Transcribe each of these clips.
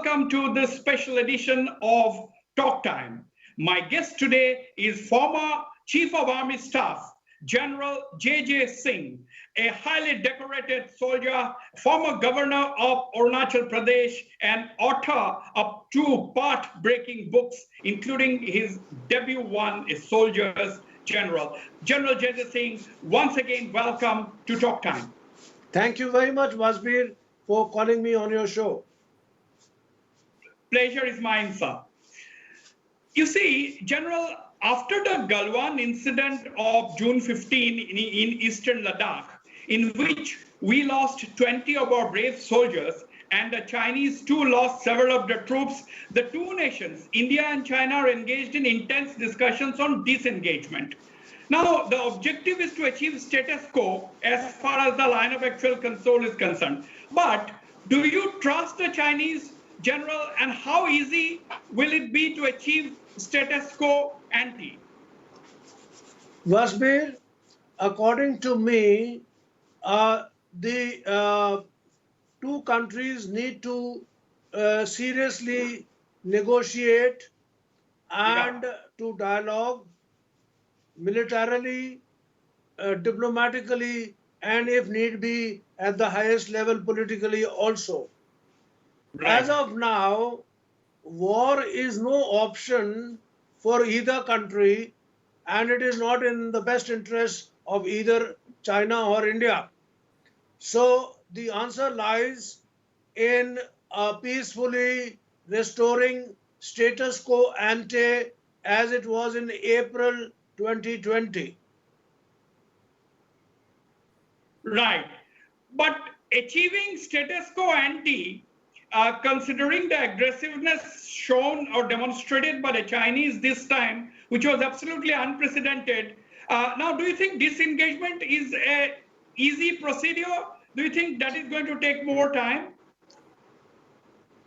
welcome to this special edition of Talk Time. My guest today is former Chief of Army Staff, General J.J. Singh, a highly decorated soldier, former governor of Arunachal Pradesh, and author of two path-breaking books, including his debut one, A Soldier's General. General J.J. Singh, once again, welcome to Talk Time. Thank you very much, Wasbir, for calling me on your show. Pleasure is mine, sir. You see, General, after the Galwan incident of June 15 in eastern Ladakh, in which we lost 20 of our brave soldiers and the Chinese too lost several of their troops, the two nations, India and China, are engaged in intense discussions on disengagement. Now, the objective is to achieve status quo as far as the line of actual control is concerned. But do you trust the Chinese, General, and how easy will it be to achieve status quo ante? Wasbir, according to me, the two countries need to seriously negotiate and to dialogue militarily, diplomatically, and if need be, at the highest level politically also. Right. As of now, war is no option for either country, and it is not in the best interest of either China or India. So the answer lies in peacefully restoring status quo ante as it was in April 2020. Right. But achieving status quo ante, considering the aggressiveness shown or demonstrated by the Chinese this time, which was absolutely unprecedented, now do you think disengagement is an easy procedure? Do you think that is going to take more time?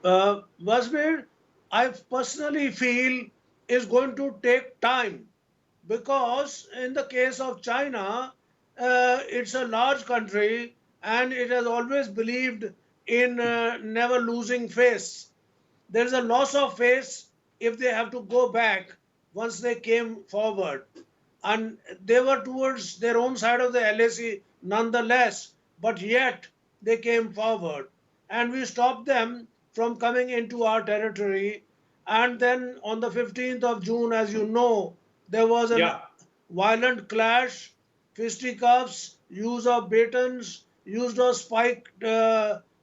Wasbir, I personally feel is going to take time because in the case of China, it's a large country and it has always believed in never losing face. There is a loss of face if they have to go back once they came forward. And they were towards their own side of the LAC nonetheless, but yet they came forward. And we stopped them from coming into our territory. And then on the 15th of June, as you know, there was a violent clash, fisticuffs, use of batons, use of spiked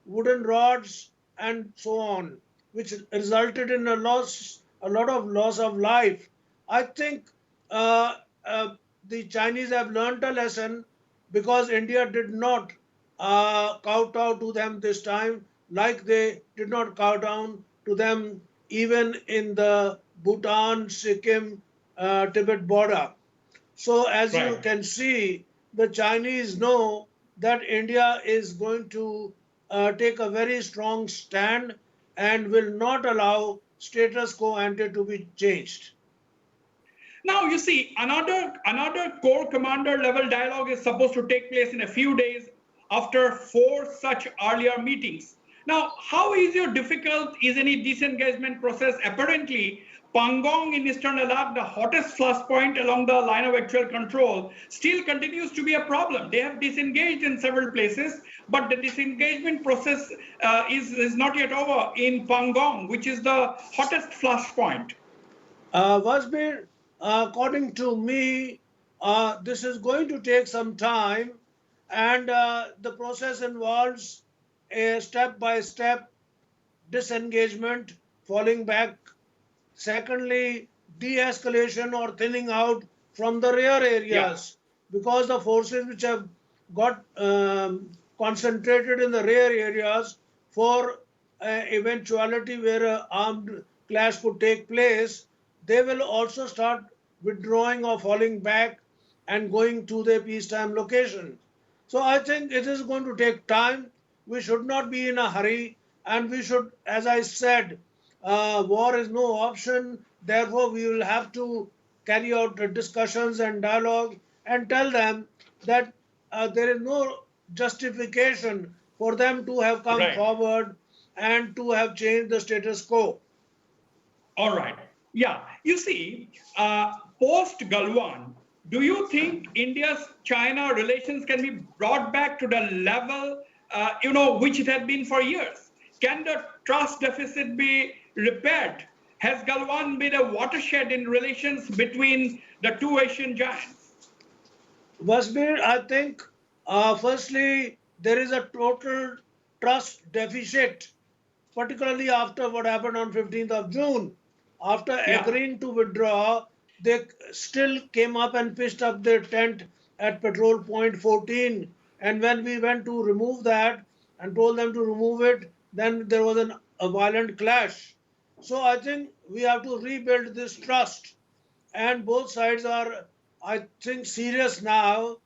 wooden rods, and so on, which resulted in a lot of loss of life. I think the Chinese have learned a lesson because India did not kowtow to them this time, like they did not kowtow to them even in the Bhutan, Sikkim, Tibet border. So as you can see, the Chinese know that India is going to take a very strong stand and will not allow status quo ante to be changed. Now, you see, another Corps commander level dialogue is supposed to take place in a few days after 4 such earlier meetings. Now, how easy or difficult is any disengagement process? Apparently, Pangong in eastern Ladakh, the hottest flashpoint along the line of actual control, still continues to be a problem. They have disengaged in several places, but the disengagement process is not yet over in Pangong, which is the hottest flashpoint. Wasbir, according to me, this is going to take some time, and the process involves a step-by-step disengagement, falling back. Secondly, de-escalation or thinning out from the rear areas, because the forces which have got concentrated in the rear areas for eventuality where an armed clash could take place, they will also start withdrawing or falling back and going to their peacetime location. So I think it is going to take time. We should not be in a hurry, and we should, as I said, war is no option. Therefore, we will have to carry out discussions and dialogue and tell them that there is no justification for them to have come forward and to have changed the status quo. All right. Yeah. You see, post Galwan, do you think India's-China relations can be brought back to the level, which it had been for years? Can the trust deficit be repaired? Has Galwan been a watershed in relations between the two Asian giants? Wasbir, I think, firstly, there is a total trust deficit, particularly after what happened on 15th of June. After Yeah. agreeing to withdraw, they still came up and pitched up their tent at Patrol Point 14. And when we went to remove that and told them to remove it, then there was a violent clash. So I think we have to rebuild this trust, and both sides are, I think, serious now,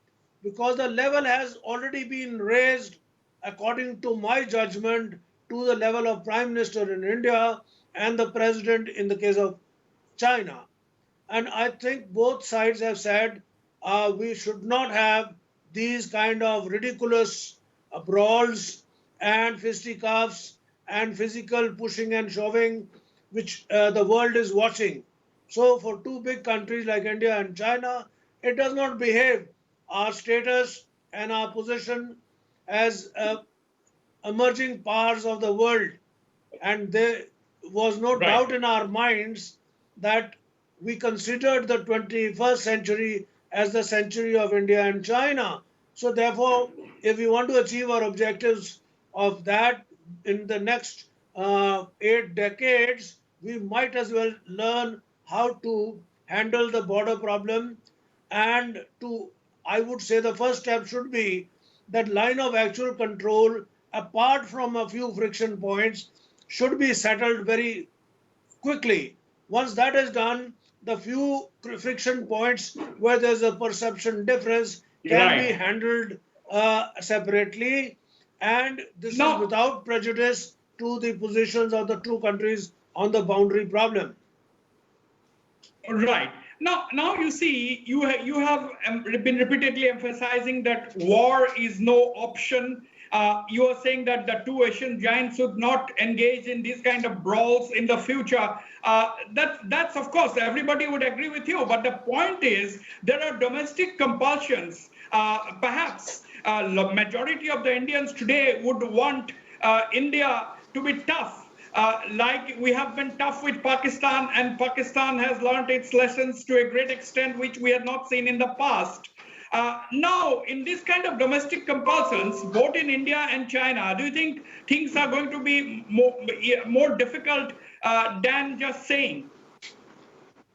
because the level has already been raised, according to my judgment, to the level of Prime Minister in India and the President in the case of China. And I think both sides have said we should not have these kind of ridiculous brawls and fisticuffs and physical pushing and shoving, which the world is watching. So, for two big countries like India and China, it does not behave. Our status and our position as emerging powers of the world, and there was no Right. doubt in our minds that we considered the 21st century as the century of India and China. So, therefore, if we want to achieve our objectives of that in the next 8 decades, we might as well learn how to handle the border problem. And to, I would say, the first step should be that line of actual control, apart from a few friction points, should be settled very quickly. Once that is done, the few friction points where there's a perception difference can be Right. handled separately, and this is Now, without prejudice to the positions of the two countries on the boundary problem. right. Now you see, you have been repeatedly emphasizing that war is no option. You are saying that the two Asian giants should not engage in these kind of brawls in the future. That's of course everybody would agree with you. But the point is, there are domestic compulsions. Perhaps the majority of the Indians today would want India to be tough, like we have been tough with Pakistan, and Pakistan has learned its lessons to a great extent, which we had not seen in the past. Now, in this kind of domestic compulsions, both in India and China, do you think things are going to be more difficult than just saying?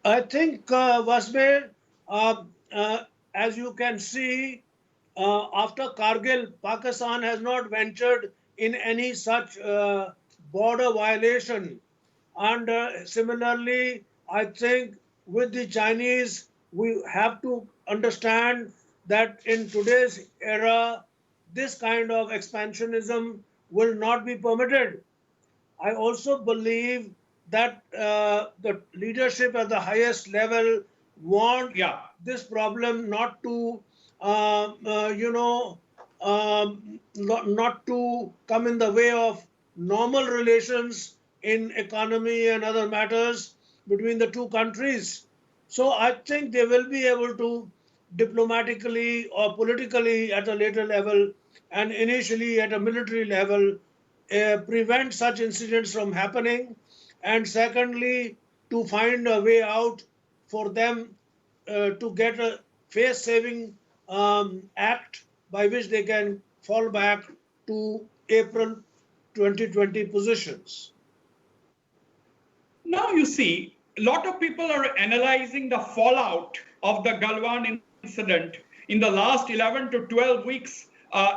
I think, Wasbir, uh, uh, as you can see, after Kargil, Pakistan has not ventured in any such border violation. And similarly, I think with the Chinese, we have to understand that in today's era, this kind of expansionism will not be permitted. I also believe that the leadership at the highest level want Yeah. this problem not to, you know, not to come in the way of normal relations in economy and other matters between the two countries. So I think they will be able to diplomatically or politically at a later level, and initially at a military level, prevent such incidents from happening, and secondly, to find a way out for them to get a face saving act by which they can fall back to April 2020 positions. Now you see, a lot of people are analyzing the fallout of the Galwan incident. In the last 11 to 12 weeks,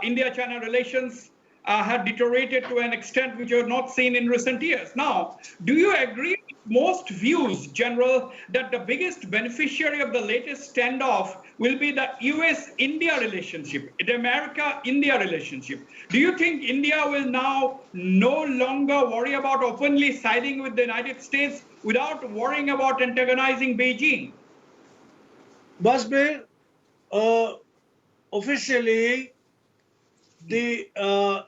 India-China relations had deteriorated to an extent which you have not seen in recent years. Now, do you agree with most views, General, that the biggest beneficiary of the latest standoff will be the US-India relationship, the America-India relationship? Do you think India will now no longer worry about openly siding with the United States without worrying about antagonizing Beijing? Basbe, officially, the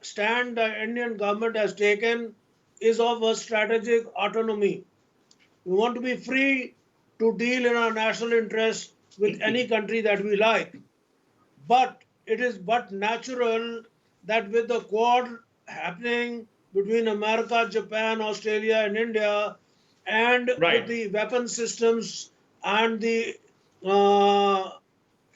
stand the Indian government has taken is of a strategic autonomy. We want to be free to deal in our national interest with any country that we like. But it is but natural that with the Quad happening between America, Japan, Australia, and India, and with Right. the weapon systems and the uh,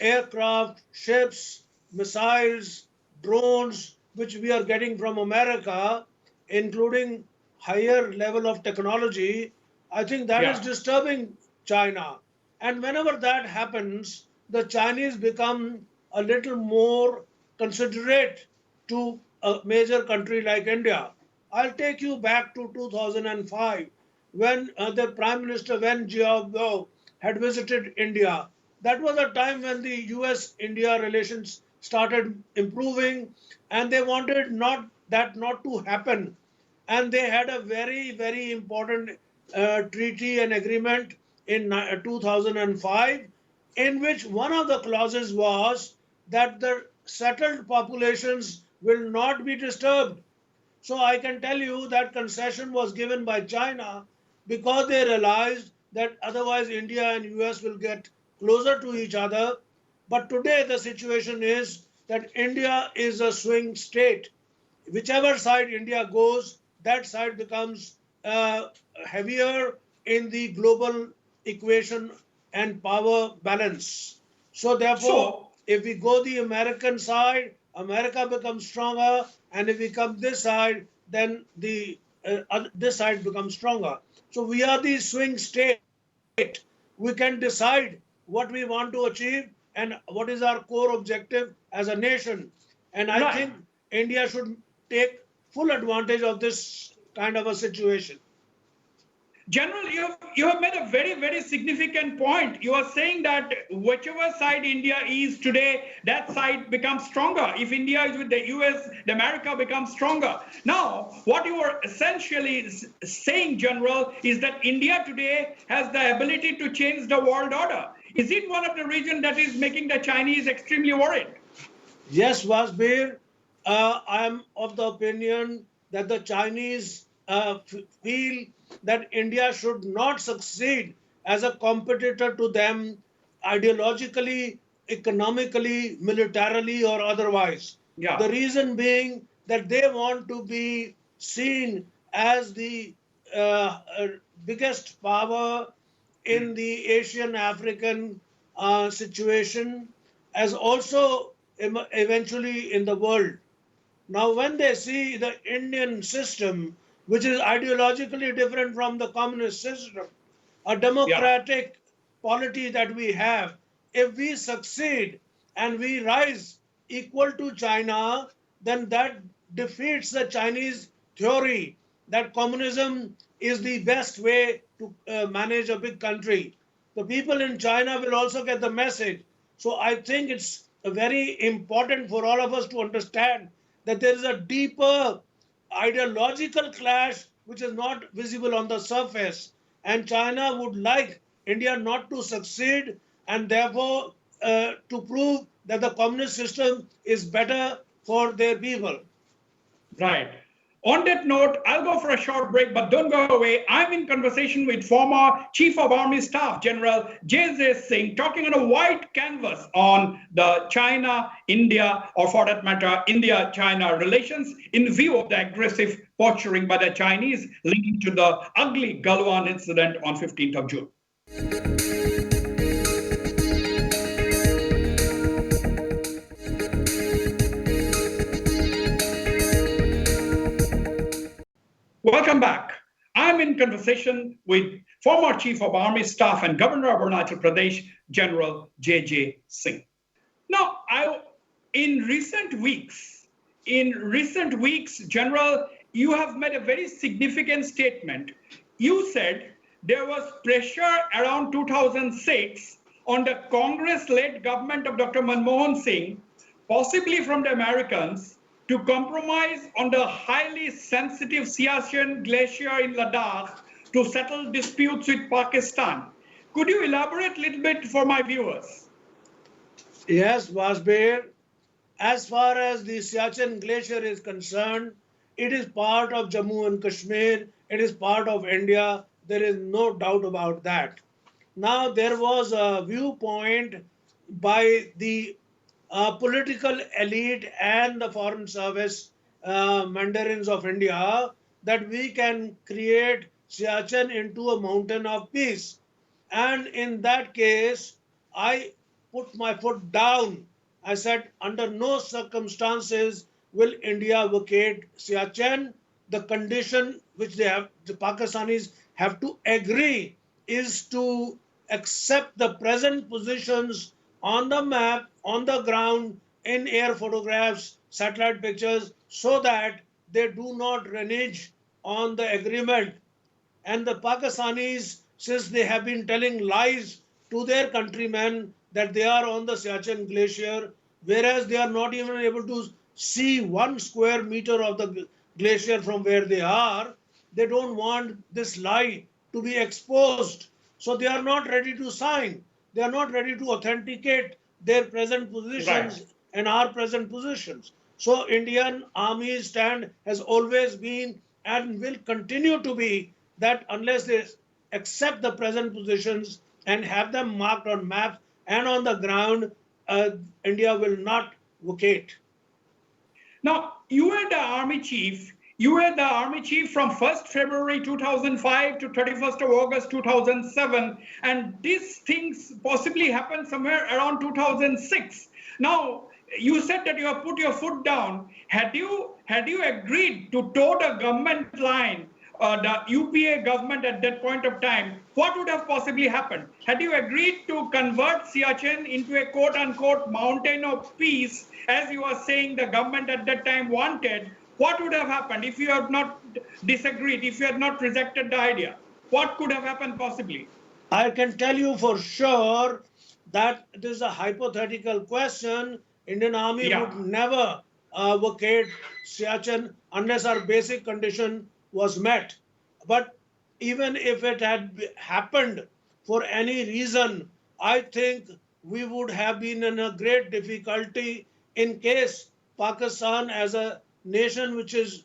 aircraft, ships, missiles, drones, which we are getting from America, including higher level of technology, I think that is Yeah. disturbing China. And whenever that happens, the Chinese become a little more considerate to a major country like India. I'll take you back to 2005 when the Prime Minister Wen Jiabao had visited India. That was a time when the US India relations started improving, and they wanted not to happen. And they had a very, very important treaty and agreement in 2005, in which one of the clauses was that the settled populations will not be disturbed. So I can tell you that concession was given by China because they realized that otherwise India and US will get closer to each other. But today the situation is that India is a swing state. Whichever side India goes, that side becomes heavier in the global equation and power balance. So, therefore, So, if we go the American side, America becomes stronger, and if we come this side, then this side becomes stronger. So, we are the swing state. We can decide what we want to achieve and what is our core objective as a nation. And I right. think India should take full advantage of this kind of a situation. General, you have made a very, very significant point. You are saying that whichever side India is today, that side becomes stronger. If India is with the US, the America becomes stronger. Now, what you are essentially saying, General, is that India today has the ability to change the world order. Is it one of the reasons that is making the Chinese extremely worried? Yes, Wasbir, I am of the opinion that the Chinese feel that India should not succeed as a competitor to them ideologically, economically, militarily, or otherwise. Yeah, The reason being that they want to be seen as the uh, biggest power in the Asian African situation, as also eventually in the world. Now, when they see the Indian system, which is ideologically different from the communist system, a yeah. democratic polity that we have, if we succeed and we rise equal to China, then that defeats the Chinese theory that communism is the best way to manage a big country. The people in China will also get the message. So I think it's very important for all of us to understand that there is a deeper ideological clash which is not visible on the surface. And China would like India not to succeed and therefore to prove that the communist system is better for their people. Right. On that note, I'll go for a short break, but don't go away. I'm in conversation with former Chief of Army Staff General J.J. Singh, talking on a wide canvas on the China, India, or for that matter, India China relations in view of the aggressive posturing by the Chinese leading to the ugly Galwan incident on 15th of June. Welcome back. I'm in conversation with former Chief of Army Staff and Governor of Arunachal Pradesh, General J.J. Singh. Now, in recent weeks, General, you have made a very significant statement. You said there was pressure around 2006 on the Congress-led government of Dr. Manmohan Singh, possibly from the Americans, to compromise on the highly sensitive Siachen Glacier in Ladakh to settle disputes with Pakistan. Could you elaborate a little bit for my viewers? Yes, Wasbir, as far as the Siachen Glacier is concerned, It is part of Jammu and Kashmir. It is part of India. There is no doubt about that. Now, there was a viewpoint by the political elite and the foreign service mandarins of India that we can create Siachen into a mountain of peace. And in that case, I put my foot down. I said, under no circumstances will India vacate Siachen. The condition which the Pakistanis have to agree is to accept the present positions on the map, on the ground, in air photographs, satellite pictures, so that they do not renege on the agreement. And the Pakistanis, since they have been telling lies to their countrymen that they are on the Siachen glacier, whereas they are not even able to see 1 square meter of the glacier from where they are, they don't want this lie to be exposed. So they are not ready to sign. They are not ready to authenticate their present Right. positions and our present positions. So Indian Army's stand has always been and will continue to be that unless they accept the present positions and have them marked on maps and on the ground, uh, India will not vacate. Now, you were the army chief. You were the army chief from 1st February 2005 to 31st of August 2007, and these things possibly happened somewhere around 2006. Now, you said that you have put your foot down. Had you agreed to toe the government line, the UPA government at that point of time, what would have possibly happened? Had you agreed to convert Siachen into a quote-unquote mountain of peace, as you are saying the government at that time wanted, what would have happened if you had not disagreed, if you had not rejected the idea? What could have happened possibly? I can tell you for sure that it is a hypothetical question. Indian Army Yeah, would never vacate Siachen unless our basic condition was met. But even if it had happened for any reason, I think we would have been in a great difficulty in case Pakistan, as a nation which is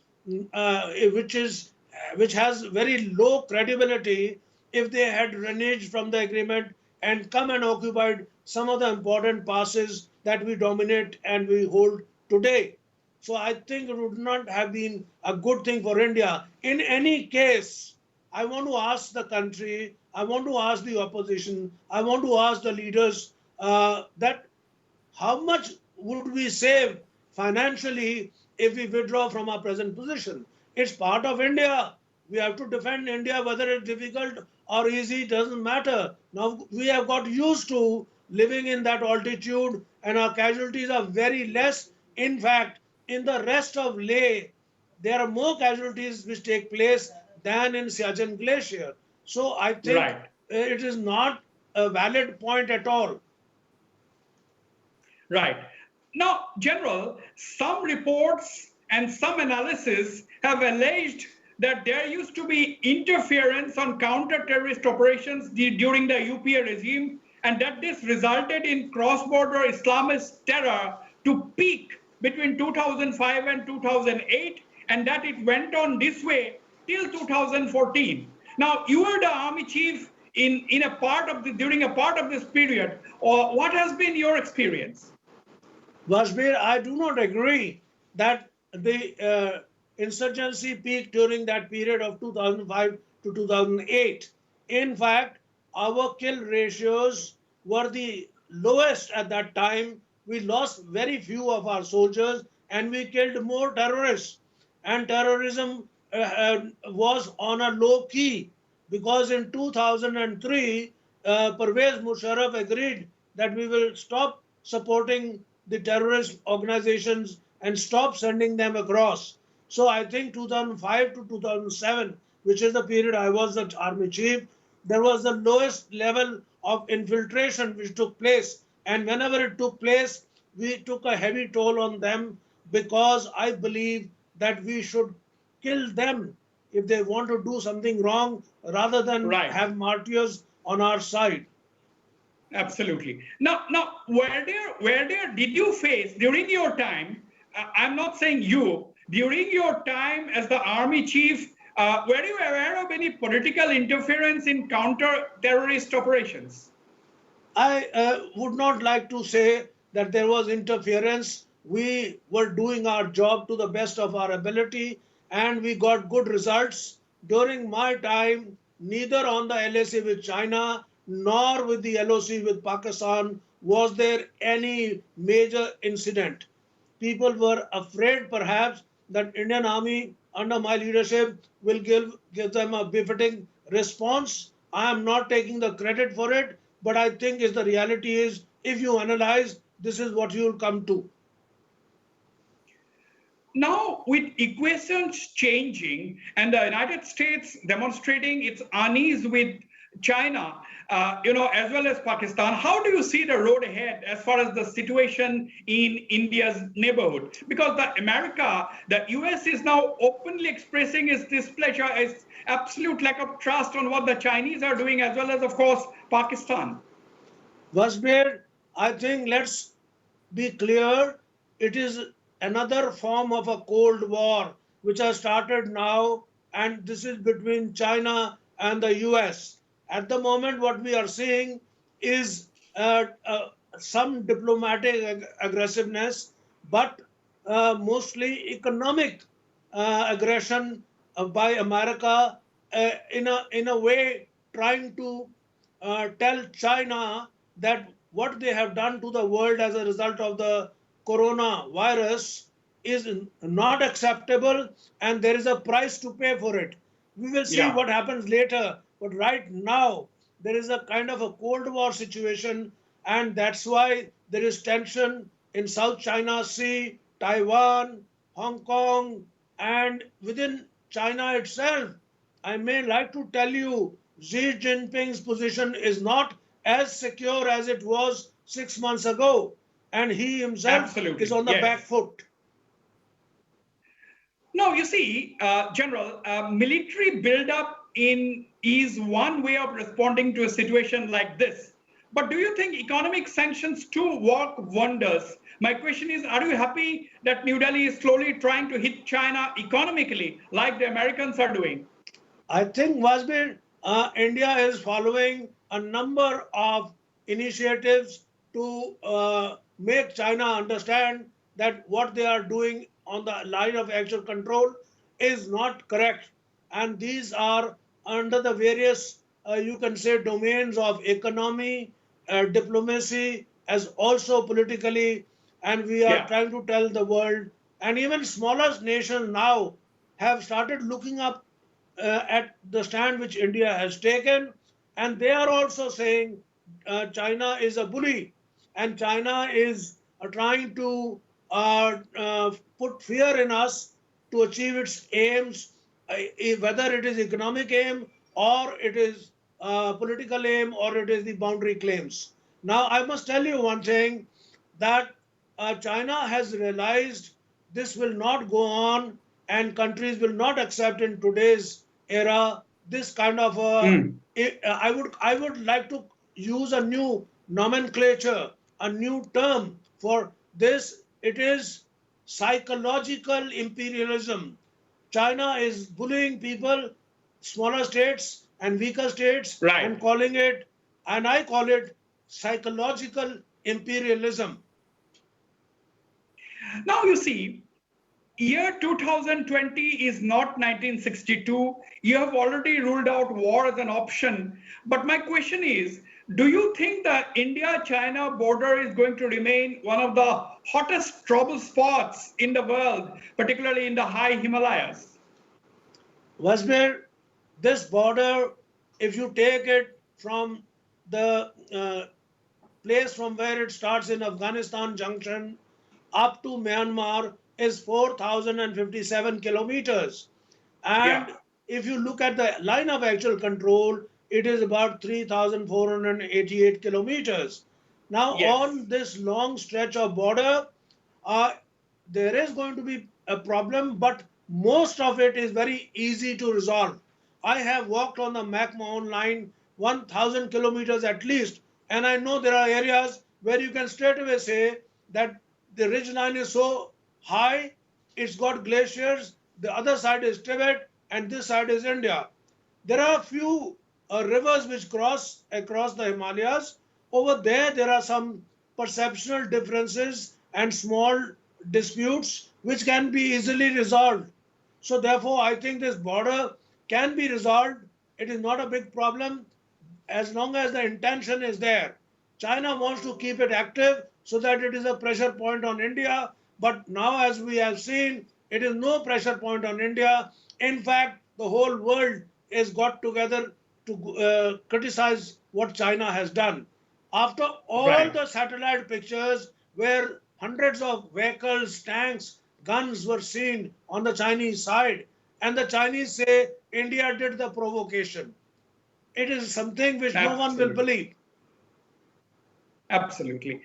which has very low credibility, if they had reneged from the agreement and come and occupied some of the important passes that we dominate and we hold today. So I think it would not have been a good thing for India. In any case, I want to ask the country, I want to ask the opposition, I want to ask the leaders that how much would we save financially if we withdraw from our present position? It's part of India. We have to defend India, whether it's difficult or easy, doesn't matter. Now we have got used to living in that altitude and our casualties are very less. In fact, in the rest of Leh, there are more casualties which take place than in Siachen Glacier. So I think right. it is not a valid point at all. Right. Now, General, some reports and some analysis have alleged that there used to be interference on counter-terrorist operations during the UPA regime, and that this resulted in cross-border Islamist terror to peak between 2005 and 2008, and that it went on this way till 2014. Now, you were the army chief in a part of the during a part of this period. Or what has been your experience? Wasbir, I do not agree that the insurgency peaked during that period of 2005 to 2008. In fact, our kill ratios were the lowest at that time. We lost very few of our soldiers and we killed more terrorists. And terrorism was on a low key because in 2003, Pervez Musharraf agreed that we will stop supporting the terrorist organizations and stop sending them across. So I think 2005 to 2007, which is the period I was the army chief, there was the lowest level of infiltration which took place. And whenever it took place, we took a heavy toll on them because I believe that we should kill them if they want to do something wrong rather than Right. have martyrs on our side. Absolutely. Now, where there did you face during your time? I'm not saying you. During your time as the army chief, were you aware of any political interference in counter-terrorist operations? I would not like to say that there was interference. We were doing our job to the best of our ability and we got good results. During my time, neither on the LAC with China nor with the LOC with Pakistan was there any major incident. People were afraid perhaps that Indian army under my leadership will give them a befitting response. I am not taking the credit for it, but I think is the reality is if you analyze, this is what you will come to. Now, with equations changing and the United States demonstrating its unease with China, as well as Pakistan, how do you see the road ahead as far as the situation in India's neighborhood? Because the US is now openly expressing its displeasure, its absolute lack of trust on what the Chinese are doing, as well as, of course, Pakistan. Wasbir, I think let's be clear, it is another form of a Cold War which has started now, and this is between China and the US. At the moment, what we are seeing is some diplomatic aggressiveness, but mostly economic aggression by America in a way trying to tell China that what they have done to the world as a result of the coronavirus is not acceptable and there is a price to pay for it. We will see Yeah. what happens later, but right now there is a kind of a Cold War situation, and that's why there is tension in South China Sea, Taiwan, Hong Kong, and within China itself. I may like to tell you Xi Jinping's position is not as secure as it was 6 months ago, and he himself is Absolutely. on the back Yes. foot. No, you see, General, military buildup is one way of responding to a situation like this. But do you think economic sanctions too work wonders? My question is, are you happy that New Delhi is slowly trying to hit China economically, like the Americans are doing? I think Wasbir, India is following a number of initiatives to make China understand that what they are doing on the line of actual control is not correct. And these are under the various, you can say, domains of economy, diplomacy, as also politically. And we are Yeah. trying to tell the world, and even smaller nations now have started looking up at the stand which India has taken, and they are also saying China is a bully, and China is trying to put fear in us to achieve its aims, whether it is economic aim or it is political aim or it is the boundary claims. Now, I must tell you one thing that China has realized this will not go on and countries will not accept in today's era this kind of Mm. I would like to use a new nomenclature, a new term for this. It is psychological imperialism. China is bullying people, smaller states and weaker states, Right. and calling it, and I call it psychological imperialism. Now you see, year 2020 is not 1962. You have already ruled out war as an option. But my question is, do you think the India-China border is going to remain one of the hottest trouble spots in the world, particularly in the high Himalayas? Wasbir, this border, if you take it from the place from where it starts in Afghanistan junction up to Myanmar, is 4,057 kilometers. Yeah. And if you look at the line of actual control, it is about 3,488 kilometers. Now, Yes. on this long stretch of border, uh, there is going to be a problem, but most of it is very easy to resolve. I have walked on the McMahon line 1,000 kilometers at least, and I know there are areas where you can straight away say that the ridge line is so high, it's got glaciers, the other side is Tibet, and this side is India. There are a few rivers which cross across the Himalayas. Over there, there are some perceptual differences and small disputes which can be easily resolved. So, therefore, I think this border can be resolved. It is not a big problem as long as the intention is there. China wants to keep it active so that it is a pressure point on India. But now, as we have seen, it is no pressure point on India. In fact, the whole world is got together to criticize what China has done. After all Right. the satellite pictures where hundreds of vehicles, tanks, guns were seen on the Chinese side, and the Chinese say India did the provocation. It is something which no one will Absolutely. believe. Absolutely.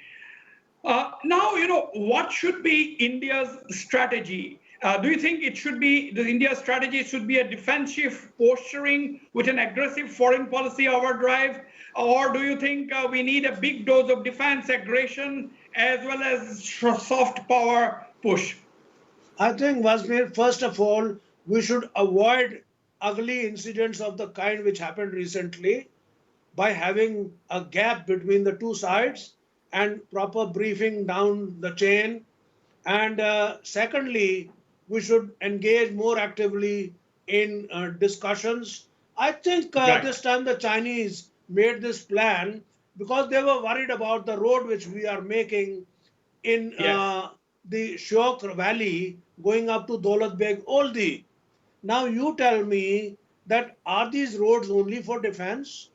Now, what should be India's strategy? Do you think it should be the India strategy should be a defensive posturing with an aggressive foreign policy overdrive, or do you think we need a big dose of defense aggression as well as soft power push? I think, Wasbir, first of all, we should avoid ugly incidents of the kind which happened recently by having a gap between the two sides and proper briefing down the chain. And secondly, we should engage more actively in discussions. I think Right. this time the Chinese made this plan because they were worried about the road which we are making in Yes. the Shyok Valley going up to Daulat Beg Oldi. Now you tell me that are these roads only for defense?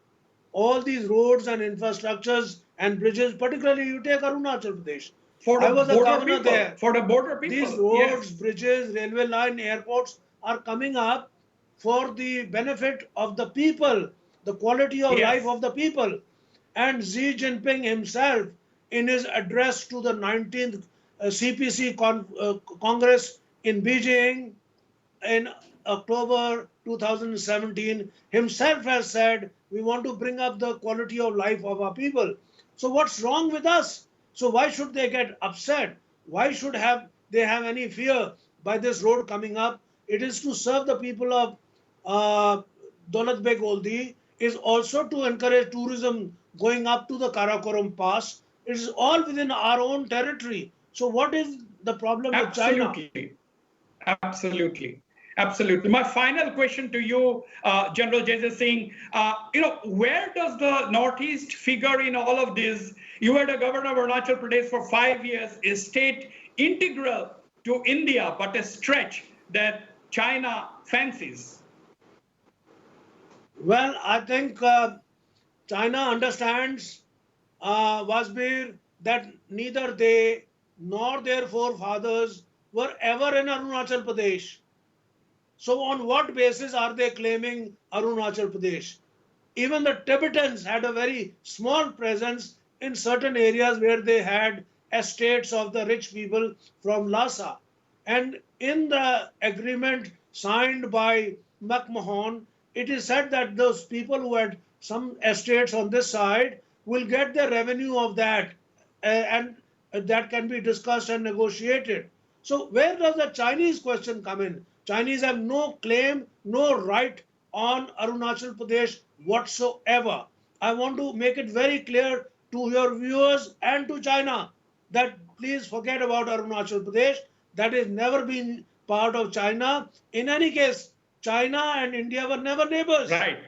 All these roads and infrastructures and bridges, particularly you take Arunachal Pradesh. For the I was a border governor people. there. For the border These people. roads, Yes. bridges, railway line, airports are coming up for the benefit of the people, the quality of life Yes. of the people. And Xi Jinping himself, in his address to the 19th CPC Congress in Beijing, in October 2017 himself has said we want to bring up the quality of life of our people. So what's wrong with us? So why should they get upset? Why should have they have any fear by this road coming up? It is to serve the people of Daulat Beg Oldi, is also to encourage tourism going up to the Karakoram Pass. It is all within our own territory. So what is the problem with China? Absolutely. Absolutely. Absolutely. My final question to you, General Jai Singh, where does the Northeast figure in all of this? You were the governor of Arunachal Pradesh for 5 years, a state integral to India, but a stretch that China fancies. Well, I think China understands, Wasbir, that neither they nor their forefathers were ever in Arunachal Pradesh. So, on what basis are they claiming Arunachal Pradesh? Even the Tibetans had a very small presence in certain areas where they had estates of the rich people from Lhasa. And in the agreement signed by McMahon, it is said that those people who had some estates on this side will get the revenue of that, and that can be discussed and negotiated. So, where does the Chinese question come in? Chinese have no claim, no right on Arunachal Pradesh whatsoever. I want to make it very clear to your viewers and to China that please forget about Arunachal Pradesh. That has never been part of China. In any case, China and India were never neighbors. Right.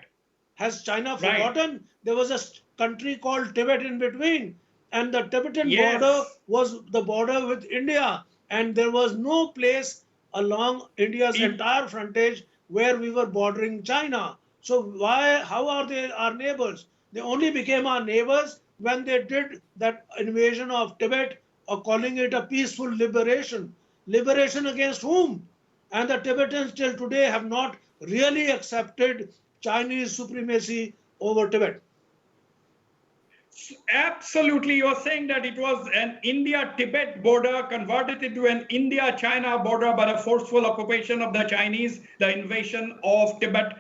Has China Right. forgotten? There was a country called Tibet in between, and the Tibetan border Yes. was the border with India, and there was no place along India's It, entire frontage where we were bordering China. So why? How are they our neighbors? They only became our neighbors when they did that invasion of Tibet, or calling it a peaceful liberation. Liberation against whom? And the Tibetans till today have not really accepted Chinese supremacy over Tibet. Absolutely, you're saying that it was an India-Tibet border converted into an India-China border by the forceful occupation of the Chinese, the invasion of Tibet.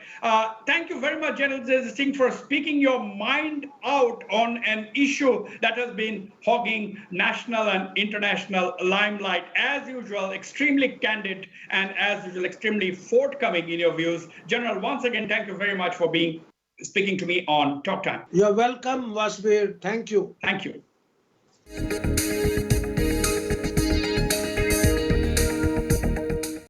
Thank you very much, General Singh, for speaking your mind out on an issue that has been hogging national and international limelight. As usual, extremely candid and as usual, extremely forthcoming in your views. General, once again, thank you very much for speaking to me on Talk Time. You're welcome, Wasbir. Thank you. Thank you.